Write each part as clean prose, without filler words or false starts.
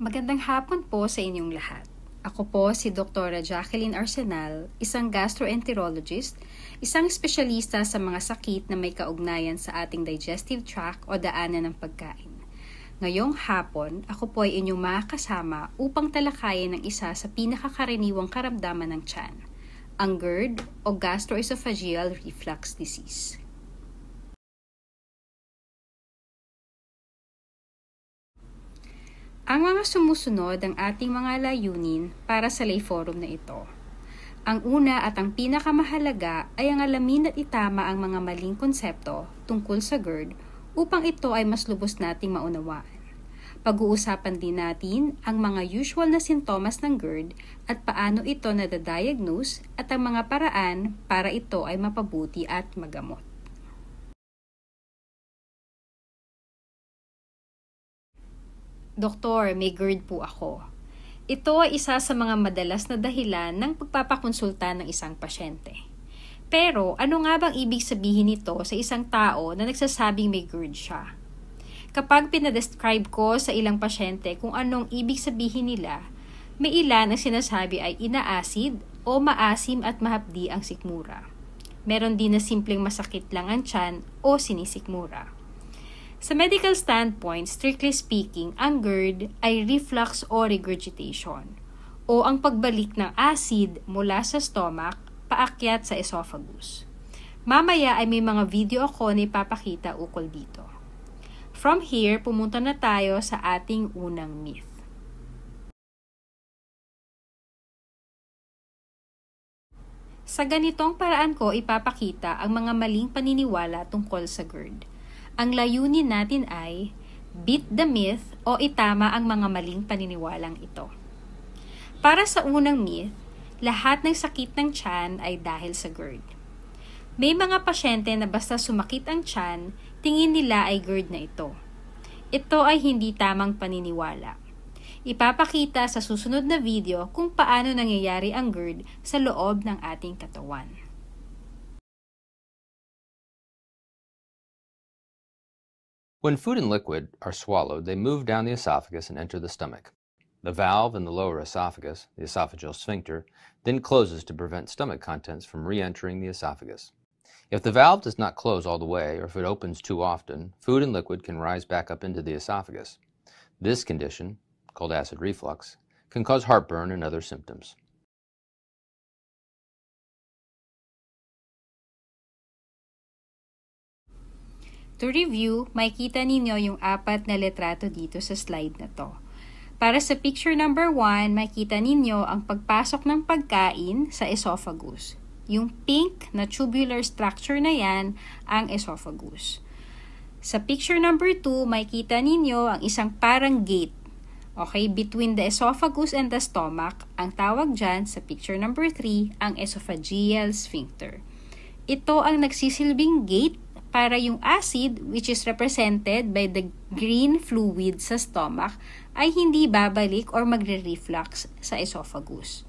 Magandang hapon po sa inyong lahat. Ako po si Dr. Jacqueline Arsenal, isang gastroenterologist, isang espesyalista sa mga sakit na may kaugnayan sa ating digestive tract o daanan ng pagkain. Ngayong hapon, ako po ay inyong makakasama upang talakayin ang isa sa pinakakaraniwang karamdaman ng tiyan, ang GERD o gastroesophageal reflux disease. Ang mga sumusunod ang ating mga layunin para sa lay forum na ito. Ang una at ang pinakamahalaga ay ang alamin at itama ang mga maling konsepto tungkol sa GERD upang ito ay mas lubos nating maunawaan. Pag-uusapan din natin ang mga usual na sintomas ng GERD at paano ito nadadiagnose at ang mga paraan para ito ay mapabuti at magamot. Doktor, may GERD po ako. Ito ay isa sa mga madalas na dahilan ng pagpapakonsulta ng isang pasyente. Pero ano nga bang ibig sabihin nito sa isang tao na nagsasabing may GERD siya? Kapag pinadescribe ko sa ilang pasyente kung anong ibig sabihin nila, may ilan ang sinasabi ay inaasid o maasim at mahapdi ang sikmura. Meron din na simpleng masakit lang ang tiyan o sinisikmura. Sa medical standpoint, strictly speaking, ang GERD ay reflux o regurgitation o ang pagbalik ng acid mula sa stomach paakyat sa esophagus. Mamaya ay may mga video ako na ipapakita ukol dito. From here, pumunta na tayo sa ating unang myth. Sa ganitong paraan ko ipapakita ang mga maling paniniwala tungkol sa GERD. Ang layunin natin ay beat the myth o itama ang mga maling paniniwalang ito. Para sa unang myth, lahat ng sakit ng tiyan ay dahil sa GERD. May mga pasyente na basta sumakit ang tiyan, tingin nila ay GERD na ito. Ito ay hindi tamang paniniwala. Ipapakita sa susunod na video kung paano nangyayari ang GERD sa loob ng ating katawan. When food and liquid are swallowed, they move down the esophagus and enter the stomach. The valve in the lower esophagus, the esophageal sphincter, then closes to prevent stomach contents from re-entering the esophagus. If the valve does not close all the way, or if it opens too often, food and liquid can rise back up into the esophagus. This condition, called acid reflux, can cause heartburn and other symptoms. To review, makikita ninyo yung 4 na litrato dito sa slide na to. Para sa picture number 1, makikita ninyo ang pagpasok ng pagkain sa esophagus. Yung pink na tubular structure na yan, ang esophagus. Sa picture number 2, makikita ninyo ang isang parang gate. Okay, between the esophagus and the stomach, ang tawag dyan sa picture number 3, ang esophageal sphincter. Ito ang nagsisilbing gate para yung acid, which is represented by the green fluid sa stomach, ay hindi babalik or magre-reflux sa esophagus.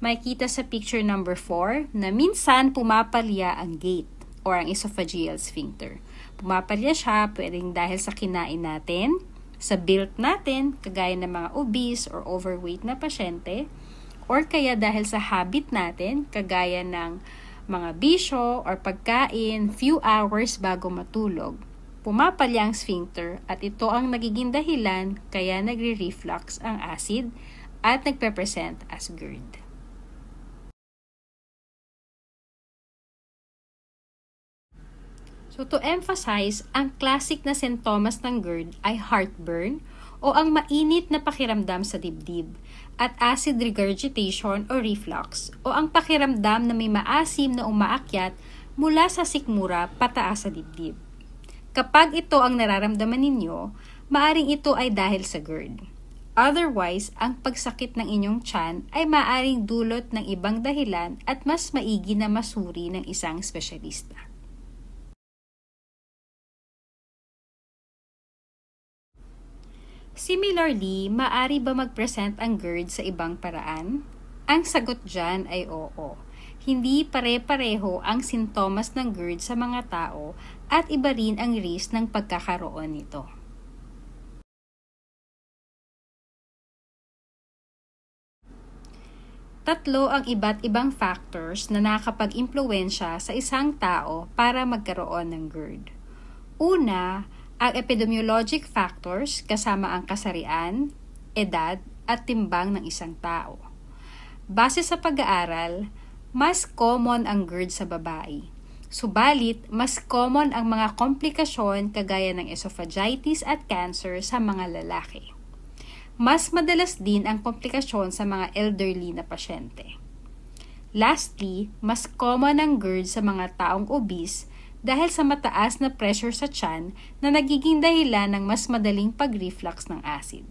Makikita sa picture number 4 na minsan pumapalya ang gate or ang esophageal sphincter. Pumapalya siya pwedeng dahil sa kinain natin, sa built natin, kagaya ng mga obese or overweight na pasyente, or kaya dahil sa habit natin, kagaya ng mga bisyo or pagkain few hours bago matulog. Pumapalya ang sphincter at ito ang nagiging dahilan kaya nagre-reflux ang acid at nagpe-present as GERD. So to emphasize, ang classic na sintomas ng GERD ay heartburn o ang mainit na pakiramdam sa dibdib at acid regurgitation o reflux o ang pakiramdam na may maasim na umaakyat mula sa sikmura pataas sa dibdib. Kapag ito ang nararamdaman ninyo, maaring ito ay dahil sa GERD. Otherwise, ang pagsakit ng inyong tiyan ay maaring dulot ng ibang dahilan at mas maigi na masuri ng isang espesyalista. Similarly, maaari ba mag-present ang GERD sa ibang paraan? Ang sagot dyan ay oo. Hindi pare-pareho ang sintomas ng GERD sa mga tao at iba rin ang risk ng pagkakaroon nito. Tatlo ang iba't ibang factors na nakakapag-impluwensya sa isang tao para magkaroon ng GERD. Una, ang epidemiologic factors kasama ang kasarian, edad, at timbang ng isang tao. Base sa pag-aaral, mas common ang GERD sa babae. Subalit, mas common ang mga komplikasyon kagaya ng esophagitis at cancer sa mga lalaki. Mas madalas din ang komplikasyon sa mga elderly na pasyente. Lastly, mas common ang GERD sa mga taong obese dahil sa mataas na pressure sa tiyan na nagiging dahilan ng mas madaling pag-reflux ng acid.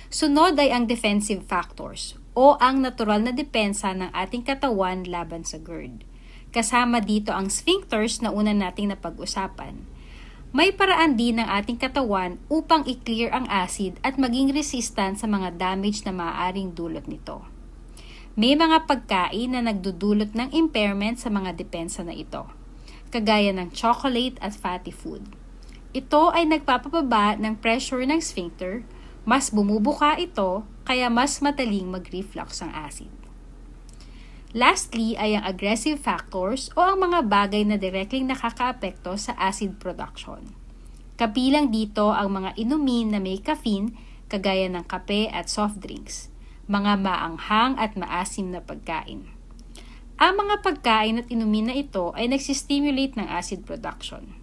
Sunod ay ang defensive factors o ang natural na depensa ng ating katawan laban sa GERD. Kasama dito ang sphincters na una nating napag-usapan. May paraan din ng ating katawan upang i-clear ang acid at maging resistant sa mga damage na maaaring dulot nito. May mga pagkain na nagdudulot ng impairment sa mga depensa na ito, kagaya ng chocolate at fatty food. Ito ay nagpapababa ng pressure ng sphincter, mas bumubuka ito, kaya mas madaling mag-reflux ang acid. Lastly ay ang aggressive factors o ang mga bagay na directly nakakaapekto sa acid production. Kabilang dito ang mga inumin na may caffeine, kagaya ng kape at soft drinks, mga maanghang at maasim na pagkain. Ang mga pagkain at inumin na ito ay nagsistimulate ng acid production.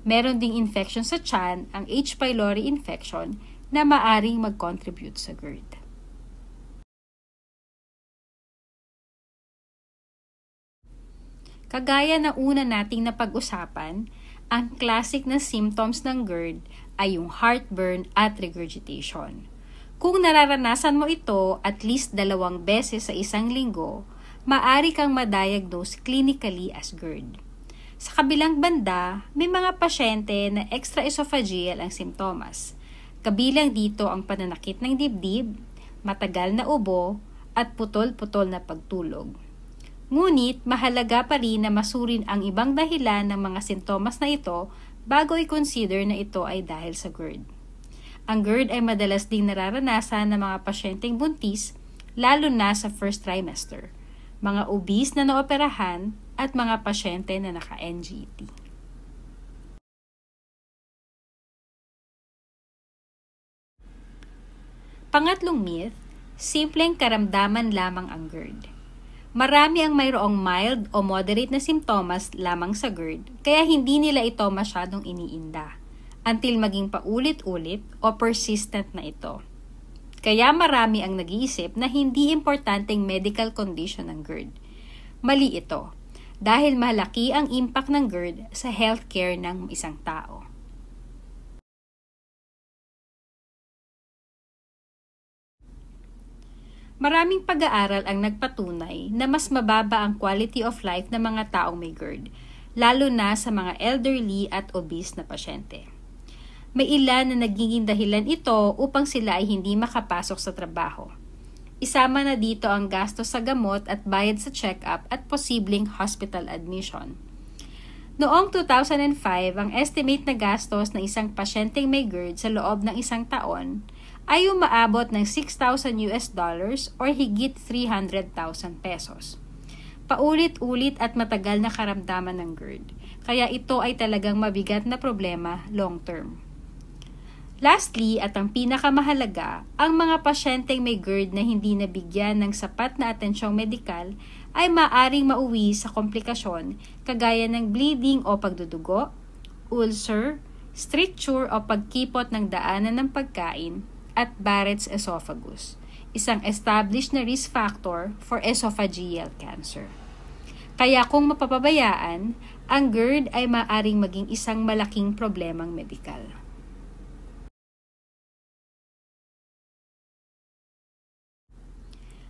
Meron ding infection sa tiyan, ang H. pylori infection, na maaring mag-contribute sa GERD. Kagaya na una nating napag-usapan, ang classic na symptoms ng GERD ay yung heartburn at regurgitation. Kung nararanasan mo ito at least 2 beses sa isang linggo, maaari kang ma-diagnose clinically as GERD. Sa kabilang banda, may mga pasyente na extraesophageal ang simptomas. Kabilang dito ang pananakit ng dibdib, matagal na ubo, at putol-putol na pagtulog. Ngunit, mahalaga pa rin na masurin ang ibang dahilan ng mga sintomas na ito bago i-consider na ito ay dahil sa GERD. Ang GERD ay madalas ding nararanasan ng mga pasyenteng buntis, lalo na sa first trimester, mga obese na naoperahan, at mga pasyente na naka-NGT. Pangatlong myth, simpleng karamdaman lamang ang GERD. Marami ang mayroong mild o moderate na simptomas lamang sa GERD, kaya hindi nila ito masyadong iniinda, until maging paulit-ulit o persistent na ito. Kaya marami ang nag-iisip na hindi importanteng medical condition ng GERD. Mali ito, dahil malaki ang impact ng GERD sa healthcare ng isang tao. Maraming pag-aaral ang nagpatunay na mas mababa ang quality of life ng mga taong may GERD, lalo na sa mga elderly at obese na pasyente. May ilan na nagiging dahilan ito upang sila ay hindi makapasok sa trabaho. Isama na dito ang gastos sa gamot at bayad sa check-up at posibleng hospital admission. Noong 2005, ang estimate na gastos ng isang pasyenteng may GERD sa loob ng isang taon ay umaabot ng $6,000 or higit 300,000 pesos. Paulit-ulit at matagal na karamdaman ng GERD, kaya ito ay talagang mabigat na problema long-term. Lastly, at ang pinakamahalaga, ang mga pasyenteng may GERD na hindi nabigyan ng sapat na atensyong medikal ay maaring mauwi sa komplikasyon kagaya ng bleeding o pagdudugo, ulcer, stricture o pagkipot ng daanan ng pagkain, at Barrett's esophagus, isang established na risk factor for esophageal cancer. Kaya kung mapapabayaan, ang GERD ay maaaring maging isang malaking problemang medikal.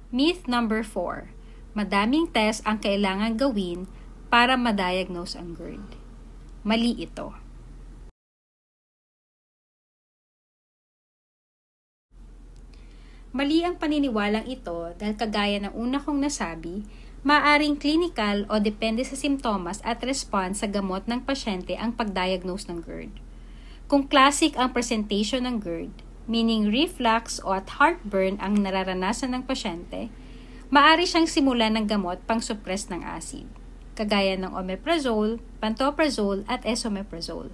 Myth number 4. Madaming test ang kailangan gawin para ma-diagnose ang GERD. Mali ito. Mali ang paniniwalang ito dahil kagaya ng una kong nasabi, maaaring clinical o depende sa simptomas at response sa gamot ng pasyente ang pag-diagnose ng GERD. Kung classic ang presentation ng GERD, meaning reflux o at heartburn ang nararanasan ng pasyente, Maari siyang simulan ng gamot pang-suppress ng acid, kagaya ng omeprazole, pantoprazole at esomeprazole.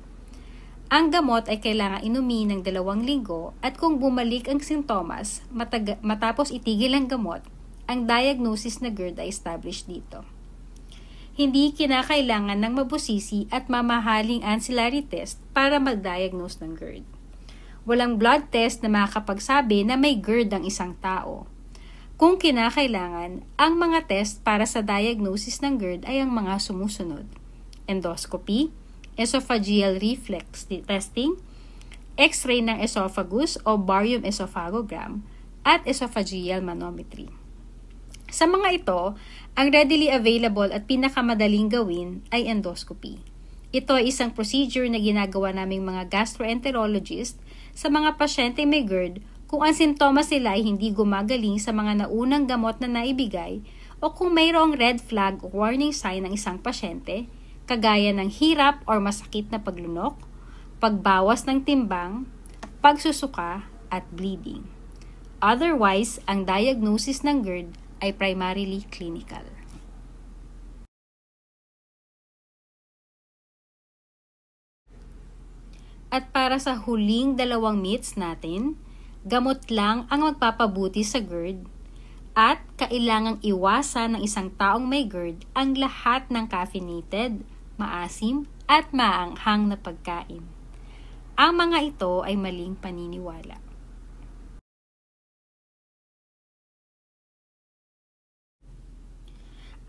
Ang gamot ay kailangan inumin ng 2 linggo at kung bumalik ang sintomas matapos itigil ang gamot, ang diagnosis na GERD ay established dito. Hindi kinakailangan ng mabusisi at mamahaling ancillary test para mag-diagnose ng GERD. Walang blood test na makakapagsabi na may GERD ang isang tao. Kung kinakailangan, ang mga test para sa diagnosis ng GERD ay ang mga sumusunod: endoscopy, esophageal reflex testing, X-ray ng esophagus o barium esophagogram, at esophageal manometry. Sa mga ito, ang readily available at pinakamadaling gawin ay endoscopy. Ito ay isang procedure na ginagawa naming mga gastroenterologist sa mga pasyente may GERD kung ang sintomas nila ay hindi gumagaling sa mga naunang gamot na naibigay o kung mayroong red flag o warning sign ng isang pasyente, kagaya ng hirap o masakit na paglunok, pagbawas ng timbang, pagsusuka, at bleeding. Otherwise, ang diagnosis ng GERD ay primarily clinical. At para sa huling 2 myths natin, gamot lang ang magpapabuti sa GERD at kailangang iwasan ng isang taong may GERD ang lahat ng caffeinated, maasim at maanghang na pagkain. Ang mga ito ay maling paniniwala.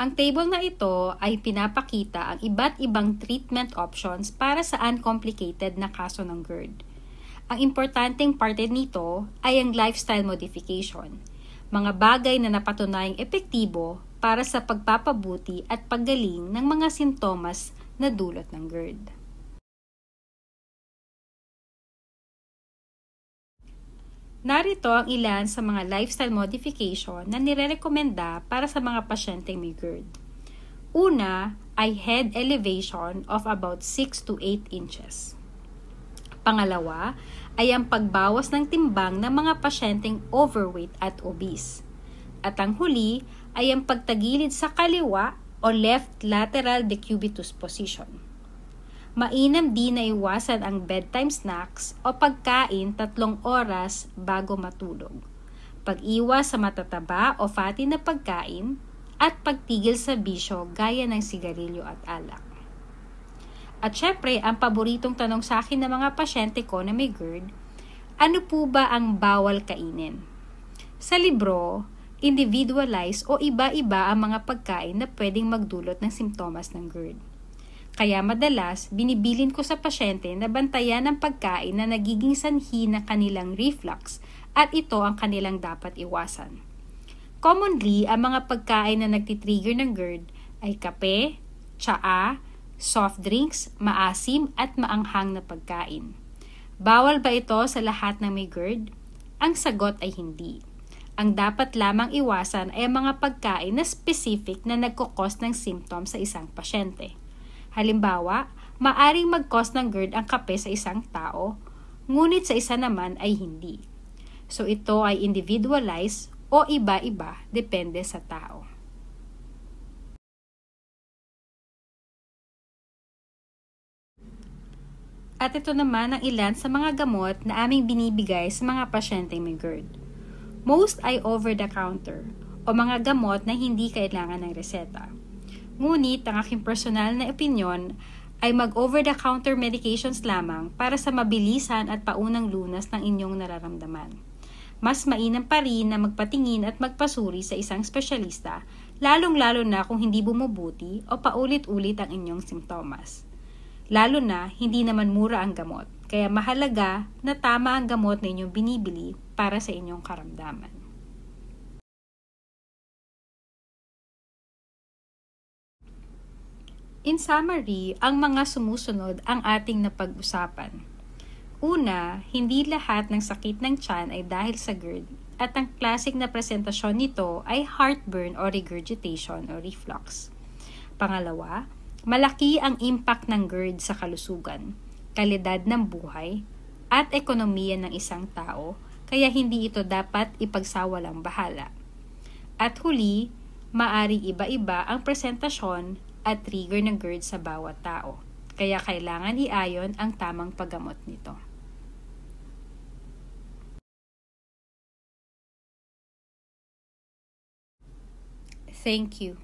Ang table na ito ay pinapakita ang iba't ibang treatment options para sa uncomplicated na kaso ng GERD. Ang importanteng parte nito ay ang lifestyle modification, mga bagay na napatunayang epektibo para sa pagpapabuti at paggaling ng mga sintomas na dulot ng GERD. Narito ang ilan sa mga lifestyle modification na nirerekomenda para sa mga pasyenteng may GERD. Una ay head elevation of about 6 to 8 inches. Pangalawa ay ang pagbawas ng timbang ng mga pasyenteng overweight at obese. At ang huli ay ang pagtagilid sa kaliwa o left lateral decubitus position. Mainam din na iwasan ang bedtime snacks o pagkain 3 oras bago matulog, pag-iwas sa matataba o fatty na pagkain, at pagtigil sa bisyo gaya ng sigarilyo at alak. At syempre, ang paboritong tanong sa akin ng mga pasyente ko na may GERD, ano po ba ang bawal kainin? Sa libro, individualize o iba-iba ang mga pagkain na pwedeng magdulot ng simptomas ng GERD. Kaya madalas, binibilin ko sa pasyente na bantayan ang pagkain na nagiging sanhi ng kanilang reflux at ito ang kanilang dapat iwasan. Commonly, ang mga pagkain na nagtitrigger ng GERD ay kape, tsaa, soft drinks, maasim at maanghang na pagkain. Bawal ba ito sa lahat ng may GERD? Ang sagot ay hindi. Ang dapat lamang iwasan ay mga pagkain na specific na nagkukos ng symptoms sa isang pasyente. Halimbawa, maaring mag-cause ng GERD ang kape sa isang tao, ngunit sa isa naman ay hindi. So ito ay individualized o iba-iba depende sa tao. At ito naman ang ilan sa mga gamot na aming binibigay sa mga pasyenteng may GERD. Most ay over-the-counter o mga gamot na hindi kailangan ng reseta. Ngunit ang aking personal na opinyon ay mag-over-the-counter medications lamang para sa mabilisan at paunang lunas ng inyong nararamdaman. Mas mainam pa rin na magpatingin at magpasuri sa isang espesyalista, lalong-lalo na kung hindi bumubuti o paulit-ulit ang inyong simptomas. Lalo na, hindi naman mura ang gamot, kaya mahalaga na tama ang gamot na inyong binibili para sa inyong karamdaman. In summary, ang mga sumusunod ang ating napag-usapan. Una, hindi lahat ng sakit ng tiyan ay dahil sa GERD at ang classic na presentasyon nito ay heartburn o regurgitation o reflux. Pangalawa, malaki ang impact ng GERD sa kalusugan, kalidad ng buhay, at ekonomiya ng isang tao, kaya hindi ito dapat ipagsawalang bahala. At huli, maaring iba-iba ang presentasyon at trigger ng GERD sa bawat tao. Kaya kailangan iayon ang tamang paggamot nito. Thank you.